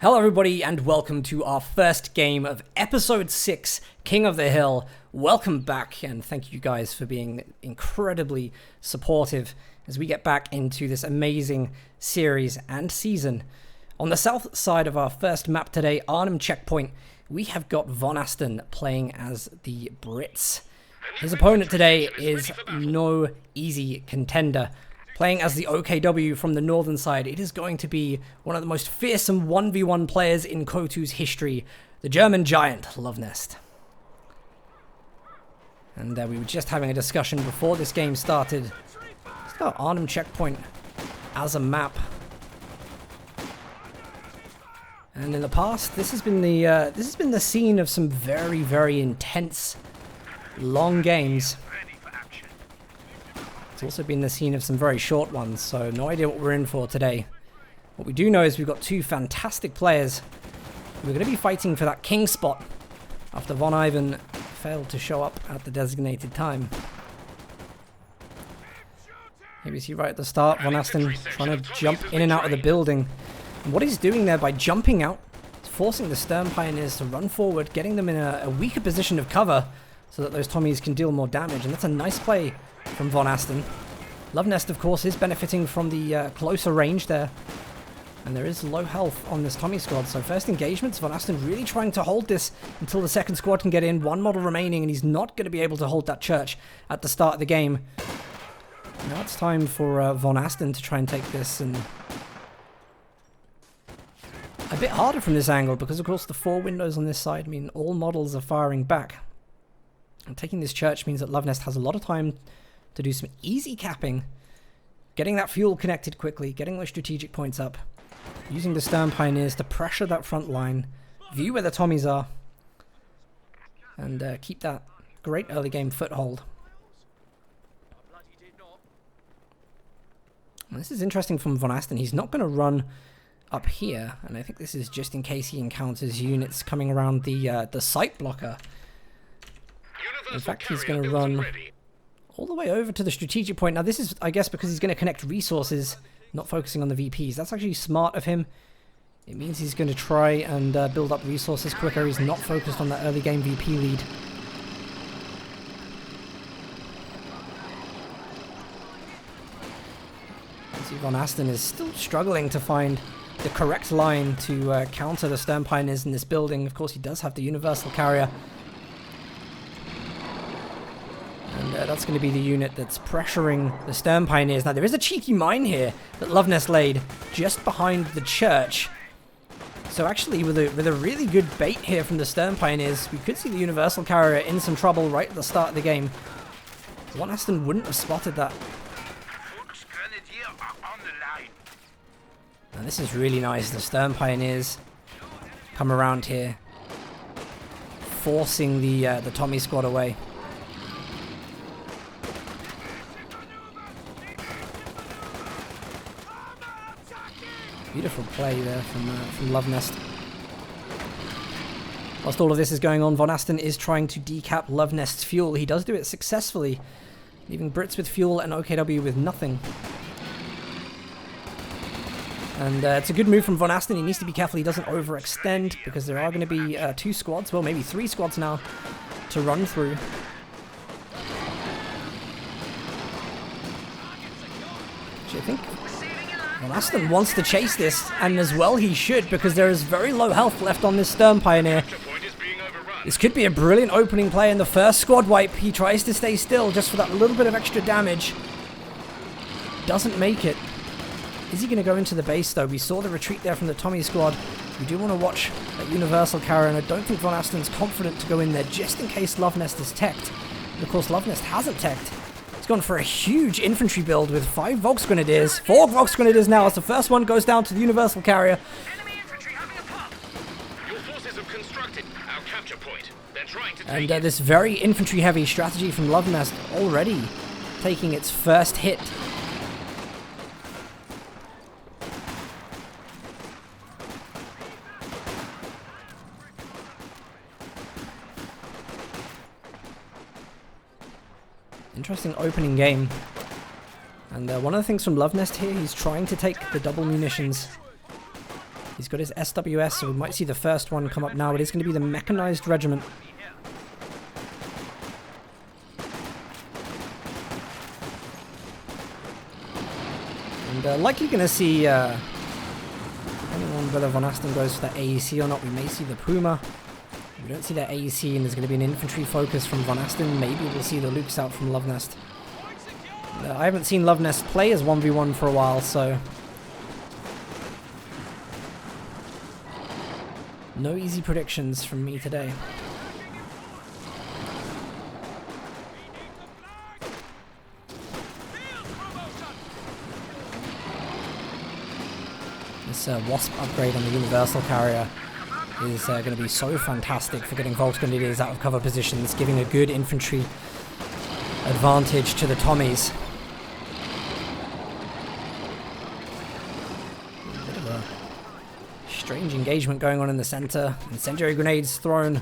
Hello everybody and welcome to our first game of episode 6, King of the Hill. Welcome back and thank you guys for being incredibly supportive as we get back into this amazing series and season. On the south side of our first map today, Arhem Checkpoint, we have got VonAsten playing as the Brits. His opponent today is no easy contender. Playing as the OKW from the northern side, it is going to be one of the most fearsome 1v1 players in COH2's history, the German giant, Luvnest. And we were just having a discussion before this game started. Let's go Arhem Checkpoint as a map. And in the past, this has been the scene of some very, very intense, long games. It's also been the scene of some very short ones, so no idea what we're in for today. What we do know is we've got two fantastic players. We're going to be fighting for that king spot after Von Ivan failed to show up at the designated time. Here we see right at the start, VonAsten trying to jump in and out of the building. And what he's doing there by jumping out, is forcing the Stern Pioneers to run forward, getting them in a weaker position of cover so that those Tommies can deal more damage. And that's a nice play from VonAsten. Luvnest, of course, is benefiting from the closer range there. And there is low health on this Tommy squad. So first engagements, VonAsten really trying to hold this until the second squad can get in. One model remaining, and he's not going to be able to hold that church at the start of the game. Now it's time for VonAsten to try and take this, and a bit harder from this angle because, of course, the 4 windows on this side mean all models are firing back. And taking this church means that Luvnest has a lot of time to do some easy capping, getting that fuel connected quickly, getting those strategic points up, using the Stern Pioneers to pressure that front line, view where the Tommies are, and keep that great early game foothold. And this is interesting from VonAsten. He's not going to run up here, and I think this is just in case he encounters units coming around the site blocker. In fact, he's going to run all the way over to the strategic point. Now, this is, I guess, because he's going to connect resources, not focusing on the VPs. That's actually smart of him. It means he's going to try and build up resources quicker. He's not focused on that early game VP lead. You see, VonAsten is still struggling to find the correct line to counter the Stern Pioneers in this building. Of course, he does have the universal carrier. And that's going to be the unit that's pressuring the Stern Pioneers. Now, there is a cheeky mine here that Luvnest laid just behind the church. So actually, with a really good bait here from the Stern Pioneers, we could see the universal carrier in some trouble right at the start of the game. VonAsten wouldn't have spotted that. Now, this is really nice. The Stern Pioneers come around here, forcing the Tommy squad away. Beautiful play there from Luvnest. Whilst all of this is going on, VonAsten is trying to decap Luvnest's fuel. He does do it successfully, leaving Brits with fuel and OKW with nothing. And it's a good move from VonAsten. He needs to be careful he doesn't overextend, because there are going to be 2 squads, well, maybe 3 squads now, to run through. Which I think VonAsten wants to chase this, and as well he should, because there is very low health left on this Stern Pioneer. This could be a brilliant opening play in the first squad wipe. He tries to stay still just for that little bit of extra damage. Doesn't make it. Is he going to go into the base, though? We saw the retreat there from the Tommy squad. We do want to watch that universal carrier, and I don't think VonAsten's confident to go in there just in case Luvnest is teched. And of course, Luvnest hasn't teched. He's gone for a huge infantry build with 5 Volksgrenadiers. 4 Volksgrenadiers now as the first one goes down to the universal carrier. Your forces have constructed our capture point. They're trying to And this very infantry-heavy strategy from Luvnest already taking its first hit. Interesting opening game. And one of the things from Luvnest here, he's trying to take the double munitions. He's got his SWS, so we might see the first one come up now. It is going to be the Mechanized Regiment. And likely going to see, depending on whether VonAsten goes for that AEC or not, we may see the Puma. If we don't see that AEC and there's going to be an infantry focus from VonAsten, maybe we'll see the Lukes out from Luvnest. I haven't seen Luvnest play as 1v1 for a while, so no easy predictions from me today. This Wasp upgrade on the Universal Carrier is going to be so fantastic for getting Volksgrenadiers out of cover positions, giving a good infantry advantage to the Tommies. A bit of a strange engagement going on in the center. Incendiary grenades thrown.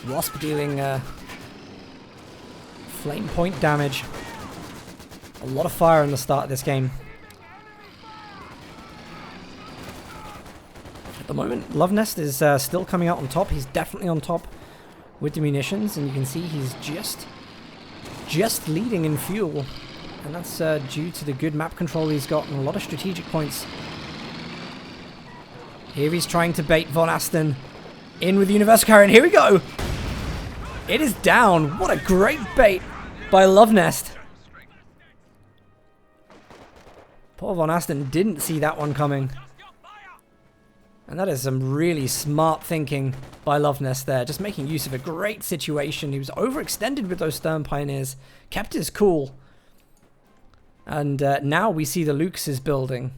Wasp dealing flame point damage. A lot of fire in the start of this game. At the moment, Luvnest is still coming out on top. He's definitely on top with the munitions, and you can see he's just leading in fuel, and that's due to the good map control he's got and a lot of strategic points. Here he's trying to bait VonAsten in with the Universal Carrier, and here we go! It is down. What a great bait by Luvnest. Poor VonAsten didn't see that one coming. And that is some really smart thinking by Luvnest there. Just making use of a great situation. He was overextended with those Stern Pioneers. Kept his cool. And now we see the Lukes is building.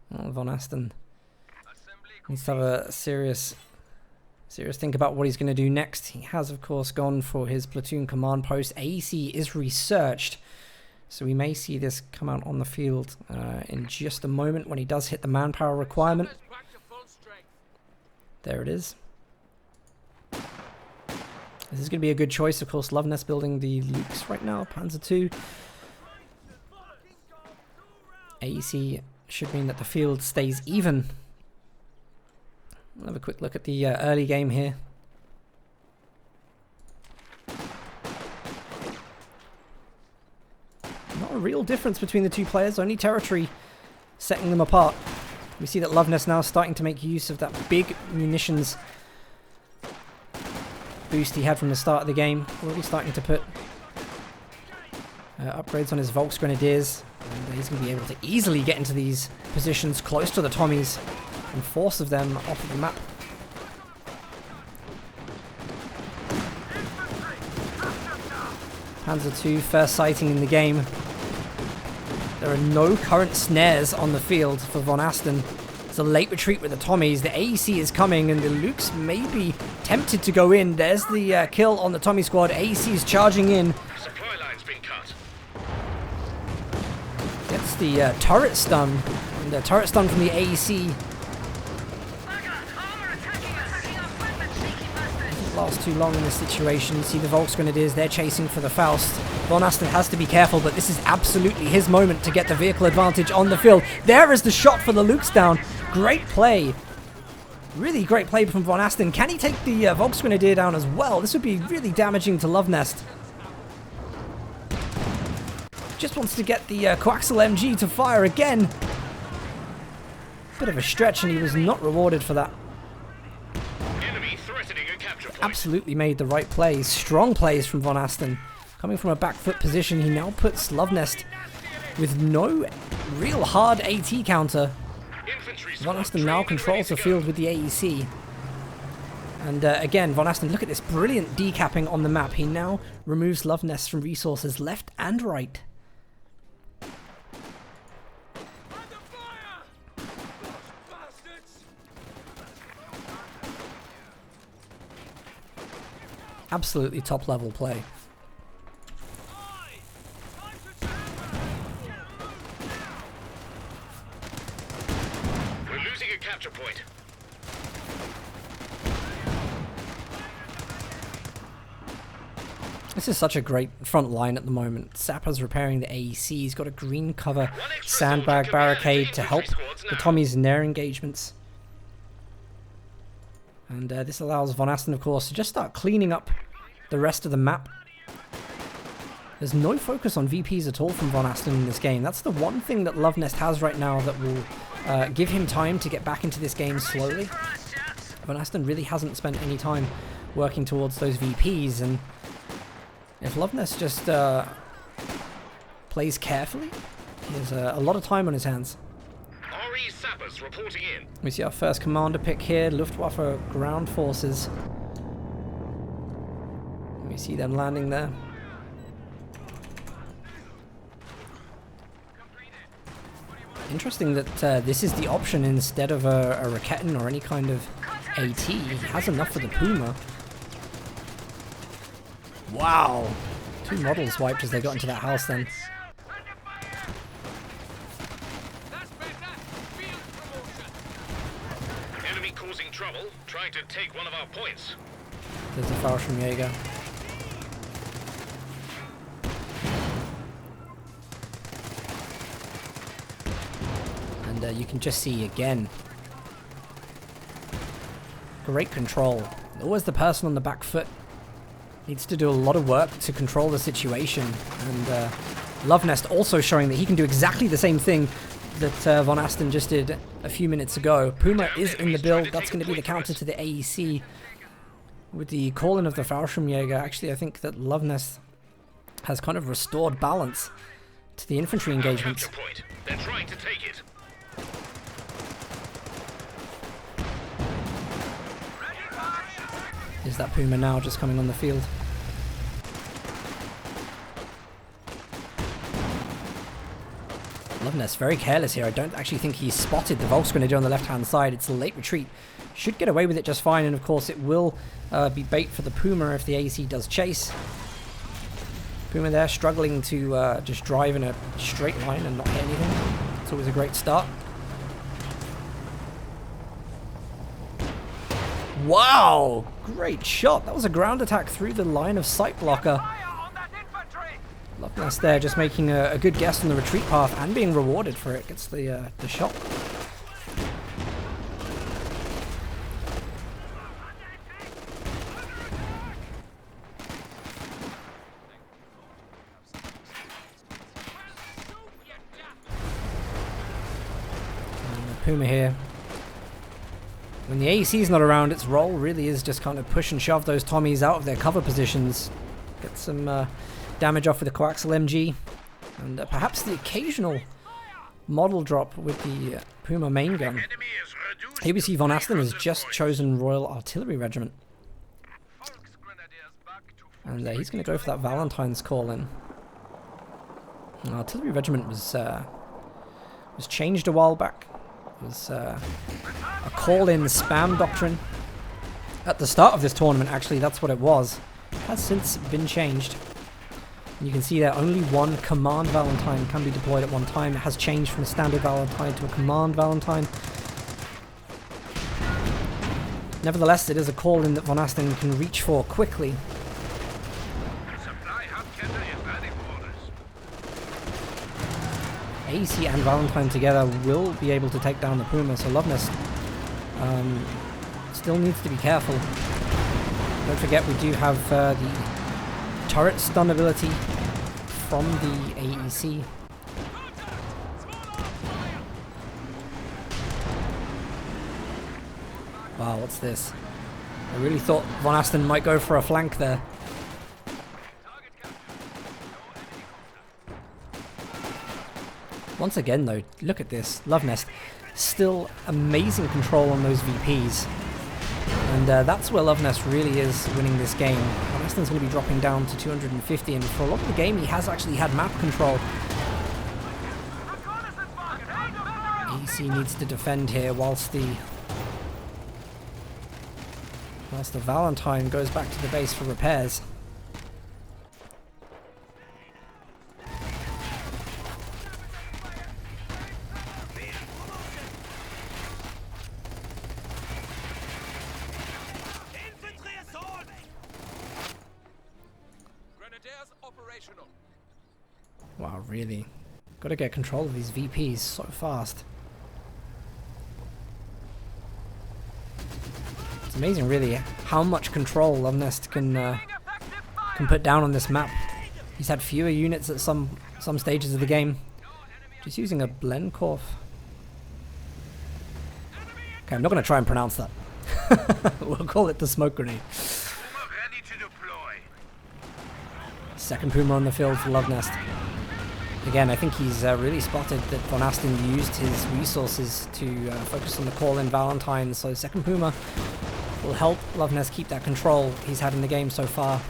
Well, VonAsten needs to have a serious think about what he's going to do next. He has, of course, gone for his platoon command post. AEC is researched, so we may see this come out on the field in just a moment when he does hit the manpower requirement. There it is. This is going to be a good choice, of course. Luvnest building the Lukes right now. Panzer II. AEC should mean that the field stays even. We'll have a quick look at the early game here. Not a real difference between the two players, only territory setting them apart. We see that Luvnest now starting to make use of that big munitions boost he had from the start of the game. Already starting to put upgrades on his Volksgrenadiers. And he's going to be able to easily get into these positions close to the Tommies and force of them off of the map. Panzer II, first sighting in the game. There are no current snares on the field for VonAsten. It's a late retreat with the Tommies. The AEC is coming and the Lukes may be tempted to go in. There's the kill on the Tommy squad. AEC is charging in. Supply line's been cut. Gets the turret stun. And the turret stun from the AEC. Last too long in this situation. You see the Volksgrenadiers, they're chasing for the Faust. VonAsten has to be careful, but this is absolutely his moment to get the vehicle advantage on the field. There is the shot for the Lukes down. Great play. Really great play from VonAsten. Can he take the Volksgrenadier down as well? This would be really damaging to Luvnest. Just wants to get the coaxial MG to fire again. Bit of a stretch, and he was not rewarded for that. Absolutely made the right plays. Strong plays from VonAsten. Coming from a back foot position, he now puts Luvnest with no real hard AT counter. VonAsten now controls the field with the AEC. And again, VonAsten, look at this brilliant decapping on the map. He now removes Luvnest from resources left and right. Absolutely top level play. We're losing a capture point. This is such a great front line at the moment. Sapper's repairing the AEC. He's got a green cover sandbag barricade to help the Tommies in their engagements. And this allows VonAsten, of course, to just start cleaning up the rest of the map. There's no focus on VPs at all from VonAsten in this game. That's the one thing that Luvnest has right now that will give him time to get back into this game slowly. VonAsten really hasn't spent any time working towards those VPs, and if Luvnest just plays carefully, he has a lot of time on his hands. RE sappers reporting in. We see our first commander pick here, Luftwaffe ground forces. We see them landing there. Interesting that this is the option instead of a Raketen or any kind of AT. He has enough for the Puma. Wow! 2 models wiped as they got into that house then. Enemy causing trouble, trying to take one of our points. There's the Fallschirmjäger. And you can just see again. Great control. Always the person on the back foot. Needs to do a lot of work to control the situation. And Luvnest also showing that he can do exactly the same thing that VonAsten just did a few minutes ago. Puma is in the build. That's going to be the counter to the AEC. With the call-in of the Fallschirmjäger, actually I think that Luvnest has kind of restored balance to the infantry engagements. They're trying to take it. Is that Puma now just coming on the field? Luvnest very careless here. I don't actually think he's spotted the Volksgrenadier on the left-hand side. It's a late retreat. Should get away with it just fine, and of course it will be bait for the Puma if the AEC does chase. Puma there struggling to just drive in a straight line and not hit anything. It's always a great start. Wow! Great shot. That was a ground attack through the line of sight blocker. Luvnest there just making a good guess on the retreat path and being rewarded for it. Gets the shot. And Puma here. When the AEC is not around, its role really is just kind of push and shove those Tommies out of their cover positions. Get some damage off with the coaxial MG. And perhaps the occasional model drop with the Puma main gun. Here we see VonAsten has just chosen Royal Artillery Regiment. And he's going to go for that Valentine's call-in. Artillery Regiment was changed a while back. It was a call-in spam doctrine. At the start of this tournament, actually, that's what it was. It has since been changed. And you can see that only one command Valentine can be deployed at one time. It has changed from a standard Valentine to a command Valentine. Nevertheless, it is a call-in that VonAsten can reach for quickly. AEC and Valentine together will be able to take down the Puma, so Luvnest still needs to be careful. Don't forget we do have the turret stun ability from the AEC. Wow, what's this? I really thought VonAsten might go for a flank there. Once again though, look at this, Luvnest, still amazing control on those VPs. And that's where Luvnest really is winning this game. VonAsten's going to be dropping down to 250, and for a lot of the game he has actually had map control. AEC needs to defend here whilst the Valentine goes back to the base for repairs. Wow, really? Got to get control of these VPs so fast. It's amazing, really, how much control Luvnest can put down on this map. He's had fewer units at some stages of the game. Just using a Blenkorf. Okay, I'm not going to try and pronounce that. We'll call it the smoke grenade. Second Puma on the field for Luvnest. Again, I think he's really spotted that VonAsten used his resources to focus on the call-in Valentine, so second Puma will help Luvnest keep that control he's had in the game so far.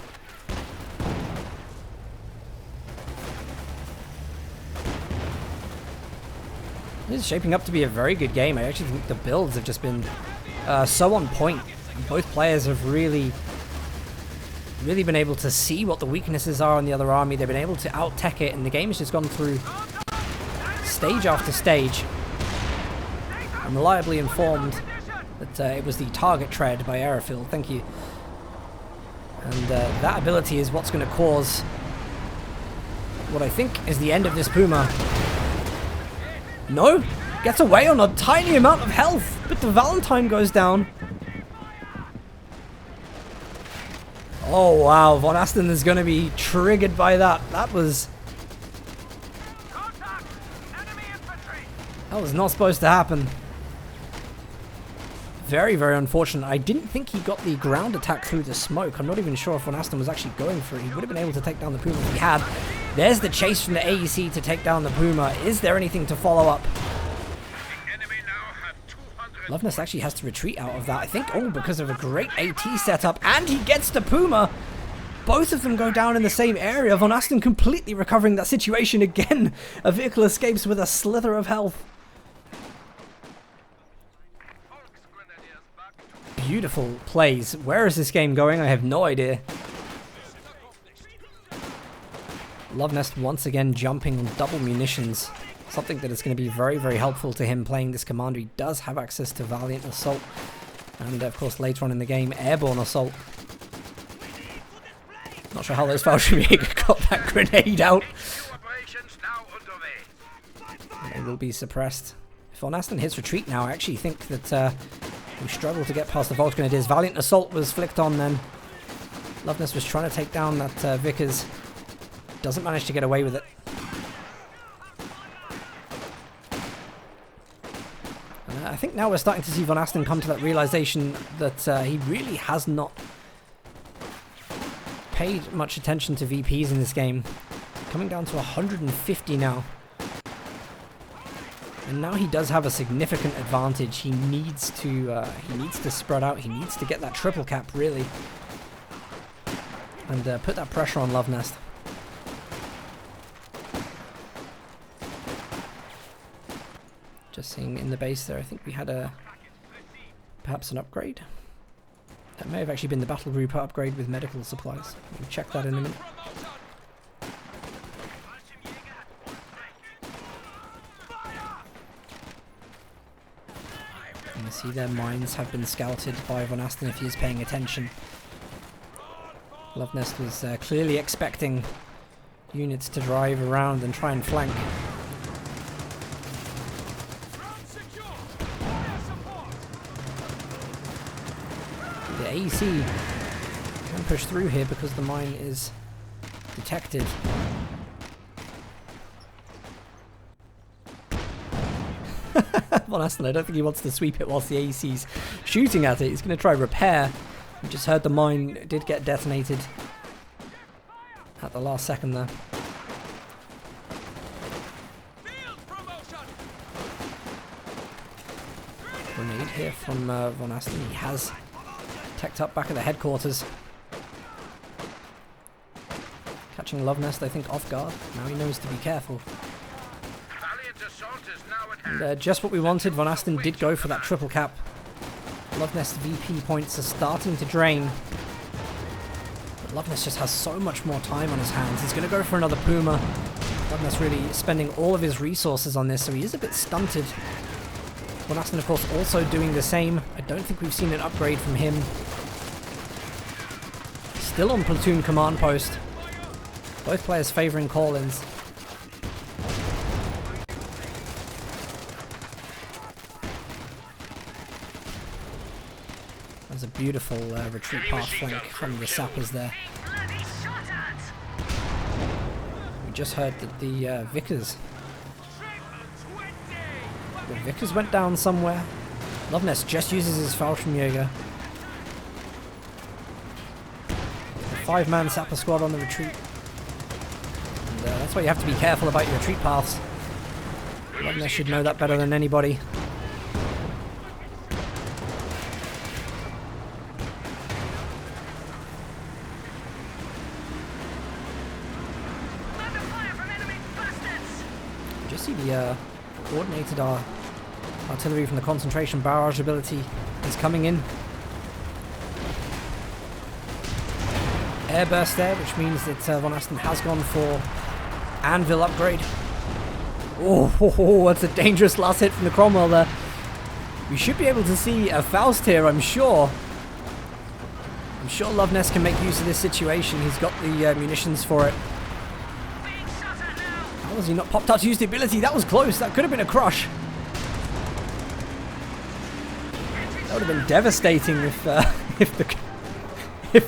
This is shaping up to be a very good game. I actually think the builds have just been so on point. Both players have really been able to see what the weaknesses are on the other army. They've been able to out-tech it, and the game has just gone through stage after stage. I'm reliably informed that it was the target tread by Aerofield. Thank you. And that ability is what's going to cause what I think is the end of this Puma. No! Gets away on a tiny amount of health, but the Valentine goes down. Oh wow, VonAsten is going to be triggered by that. That was not supposed to happen. Very, very unfortunate. I didn't think he got the ground attack through the smoke. I'm not even sure if VonAsten was actually going for it. He would have been able to take down the Puma if he had. There's the chase from the AEC to take down the Puma. Is there anything to follow up? Luvnest actually has to retreat out of that, I think, because of a great AT setup, and he gets the Puma. Both of them go down in the same area. VonAsten completely recovering that situation again. A vehicle escapes with a slither of health. Beautiful plays. Where is this game going? I have no idea. Luvnest once again jumping on double munitions. Something that is going to be very, very helpful to him playing this commander. He does have access to Valiant Assault. And of course later on in the game, Airborne Assault. Not sure how those Fallschirmjäger got that grenade out. They will be suppressed. If VonAsten hits retreat now, I actually think that we struggle to get past the Volksgrenadiers. Valiant Assault was flicked on then. Luvnest was trying to take down that Vickers. Doesn't manage to get away with it. I think now we're starting to see VonAsten come to that realization that he really has not paid much attention to VPs in this game. Coming down to 150 now. And now he does have a significant advantage. He needs to spread out. He needs to get that triple cap, really. And put that pressure on Luvnest. Just seeing in the base there, I think we had perhaps an upgrade. That may have actually been the battle group upgrade with medical supplies. We'll check that in a minute. And you see their mines have been scouted by VonAsten if he is paying attention. Luvnest was clearly expecting units to drive around and try and flank. The AEC can push through here because the mine is detected. VonAsten, I don't think he wants to sweep it whilst the AEC's shooting at it. He's going to try repair. We just heard the mine did get detonated at the last second there. Grenade here from VonAsten. He has teched up back at the headquarters. Catching Luvnest, I think, off guard. Now he knows to be careful. And just what we wanted, VonAsten did go for that triple cap. Luvnest VP points are starting to drain. But Luvnest just has so much more time on his hands. He's going to go for another Puma. Luvnest really spending all of his resources on this, so he is a bit stunted. VonAsten, of course, also doing the same. I don't think we've seen an upgrade from him. Still on platoon command post. Both players favouring call-ins. There's a beautiful retreat path flank from the sappers there. We just heard that the Vickers went down somewhere. Luvnest just uses his Fallschirmjäger. A 5-man sapper squad on the retreat. And that's why you have to be careful about your retreat paths. Luvnest should know that better than anybody. Just see the coordinated artillery from the concentration barrage ability is coming in. Airburst there, which means that VonAsten has gone for anvil upgrade. Oh, that's a dangerous last hit from the Cromwell there. We should be able to see a Faust here, I'm sure. I'm sure Luvnest can make use of this situation. He's got the munitions for it. How has he not popped out to use the ability? That was close. That could have been a crush. That would have been devastating if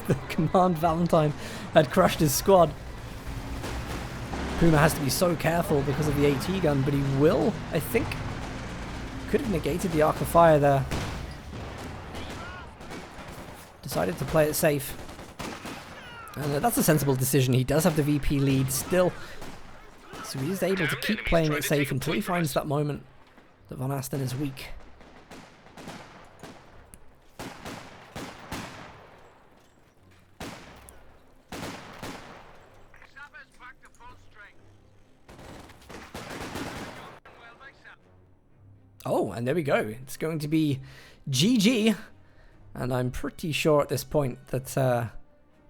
the Command Valentine had crushed his squad. Puma has to be so careful because of the AT gun, but he will, I think. Could have negated the arc of fire there. Decided to play it safe. And that's a sensible decision. He does have the VP lead still. So he is able to keep playing it safe until he finds that moment that VonAsten is weak. Oh, and there we go. It's going to be GG. And I'm pretty sure at this point that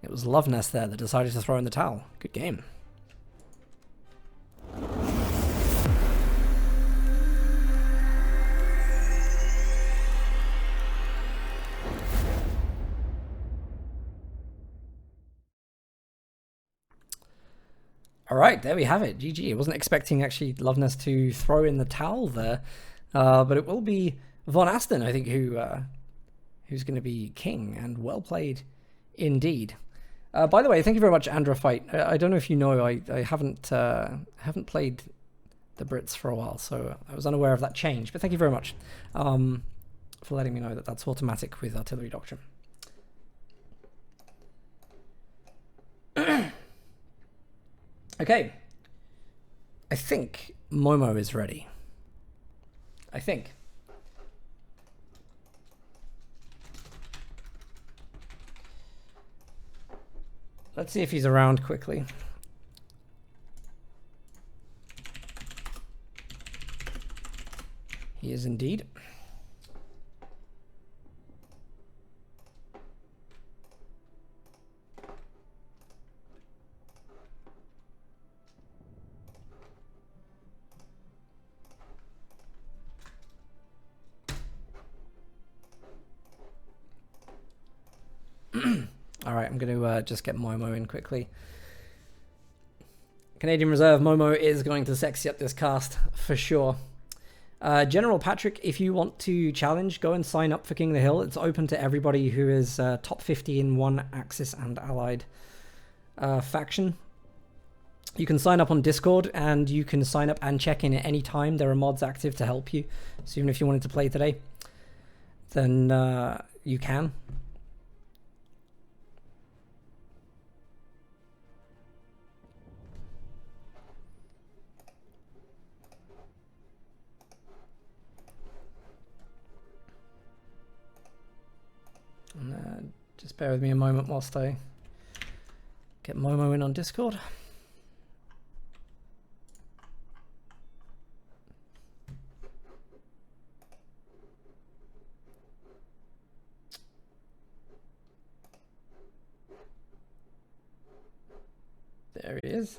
it was Luvnest there that decided to throw in the towel. Good game. All right, there we have it. GG. I wasn't expecting actually Luvnest to throw in the towel there. But it will be VonAsten, I think, who's going to be king, and well played indeed. By the way, thank you very much, Androfight. I don't know if you know, I haven't played the Brits for a while, so I was unaware of that change. But thank you very much for letting me know that that's automatic with Artillery Doctrine. Okay, I think Momo is ready. I think. Let's see if he's around quickly. He is indeed. Alright, I'm going to just get Momo in quickly. Canadian Reserve, Momo is going to sexy up this cast for sure. General Patrick, if you want to challenge, go and sign up for King of the Hill. It's open to everybody who is top 50 in one Axis and Allied faction. You can sign up on Discord, and you can sign up and check in at any time. There are mods active to help you. So even if you wanted to play today, then you can. And just bear with me a moment whilst I get Momo in on Discord. There he is.